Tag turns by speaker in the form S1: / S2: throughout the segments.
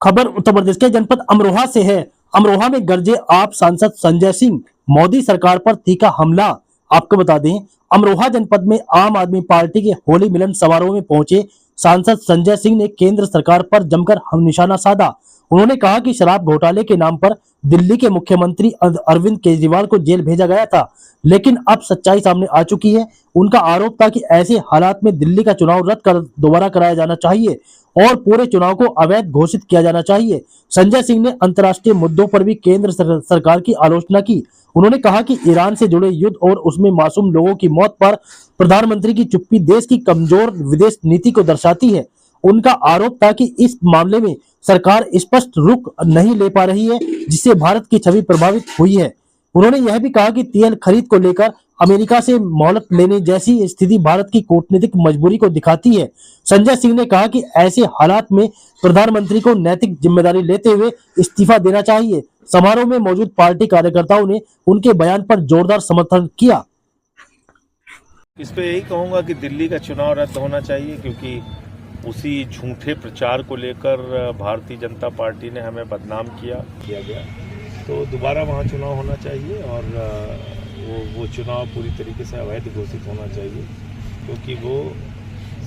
S1: खबर उत्तर प्रदेश के जनपद अमरोहा से है। अमरोहा में गरजे आप सांसद संजय सिंह, मोदी सरकार पर तीखा हमला। आपको बता दें, अमरोहा जनपद में आम आदमी पार्टी के होली मिलन समारोह में पहुंचे सांसद संजय सिंह ने केंद्र सरकार पर जमकर हम निशाना साधा। उन्होंने कहा कि शराब घोटाले के नाम पर दिल्ली के मुख्यमंत्री अरविंद केजरीवाल को जेल भेजा गया था, लेकिन अब सच्चाई सामने आ चुकी है। उनका आरोप था कि ऐसे हालात में दिल्ली का चुनाव रद्द कर दोबारा कराया जाना चाहिए और पूरे चुनाव को अवैध घोषित किया जाना चाहिए। संजय सिंह ने अंतर्राष्ट्रीय मुद्दों पर भी केंद्र सरकार की आलोचना की। उन्होंने कहा कि ईरान से जुड़े युद्ध और उसमें मासूम लोगों की मौत पर प्रधानमंत्री की चुप्पी देश की कमजोर विदेश नीति को दर्शाती है। उनका आरोप था कि इस मामले में सरकार स्पष्ट रुख नहीं ले पा रही है, जिससे भारत की छवि प्रभावित हुई है। उन्होंने यह भी कहा कि तेल खरीद को लेकर अमेरिका से मोहलत लेने जैसी स्थिति भारत की कूटनीतिक मजबूरी को दिखाती है। संजय सिंह ने कहा कि ऐसे हालात में प्रधानमंत्री को नैतिक जिम्मेदारी लेते हुए इस्तीफा देना चाहिए। समारोह में मौजूद पार्टी कार्यकर्ताओं ने उनके बयान पर जोरदार समर्थन किया।
S2: इस पे यही कहूंगा कि दिल्ली का चुनाव रद्द होना चाहिए, क्योंकि उसी झूठे प्रचार को लेकर भारतीय जनता पार्टी ने हमें बदनाम किया गया। तो दोबारा वहाँ चुनाव होना चाहिए और वो चुनाव पूरी तरीके से अवैध घोषित होना चाहिए, क्योंकि वो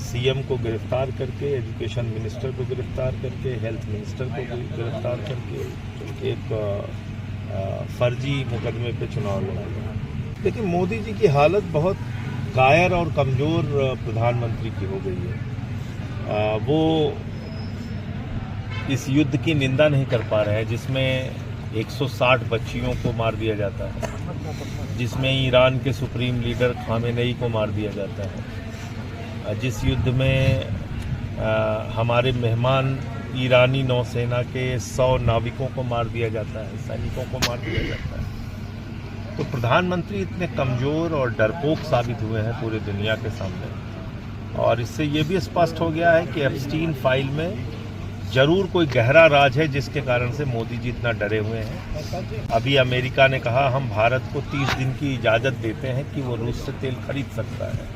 S2: सीएम को गिरफ्तार करके, एजुकेशन मिनिस्टर को गिरफ्तार करके, हेल्थ मिनिस्टर को गिरफ्तार करके एक फर्जी मुकदमे पे चुनाव लड़ा। लेकिन मोदी जी की हालत बहुत कायर और कमज़ोर प्रधानमंत्री की हो गई है। वो इस युद्ध की निंदा नहीं कर पा रहे हैं जिसमें 160 बच्चियों को मार दिया जाता है, जिसमें ईरान के सुप्रीम लीडर खामेनेई को मार दिया जाता है, जिस युद्ध में हमारे मेहमान ईरानी नौसेना के 100 नाविकों को मार दिया जाता है, सैनिकों को मार दिया जाता है। तो प्रधानमंत्री इतने कमज़ोर और डरपोक साबित हुए हैं पूरी दुनिया के सामने, और इससे ये भी स्पष्ट हो गया है कि एप्स्टीन फाइल में जरूर कोई गहरा राज है, जिसके कारण से मोदी जी इतना डरे हुए हैं। अभी अमेरिका ने कहा हम भारत को 30 दिन की इजाज़त देते हैं कि वो रूस से तेल खरीद सकता है।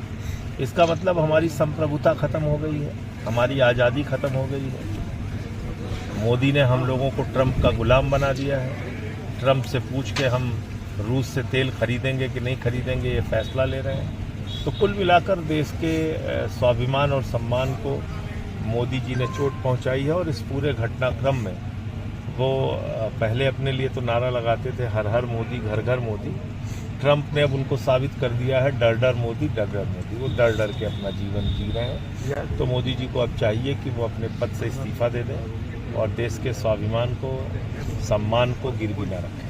S2: इसका मतलब हमारी संप्रभुता ख़त्म हो गई है, हमारी आज़ादी ख़त्म हो गई है। मोदी ने हम लोगों को ट्रंप का गुलाम बना दिया है। ट्रंप से पूछ के हम रूस से तेल खरीदेंगे कि नहीं खरीदेंगे, ये फैसला ले रहे हैं। तो कुल मिलाकर देश के स्वाभिमान और सम्मान को मोदी जी ने चोट पहुंचाई है, और इस पूरे घटनाक्रम में वो पहले अपने लिए तो नारा लगाते थे हर हर मोदी, घर घर मोदी। ट्रंप ने अब उनको साबित कर दिया है डर डर मोदी, डर डर मोदी। वो डर डर के अपना जीवन जी रहे हैं। तो मोदी जी को अब चाहिए कि वो अपने पद से इस्तीफा दे दें और देश के स्वाभिमान को, सम्मान को गिरवी न रखें।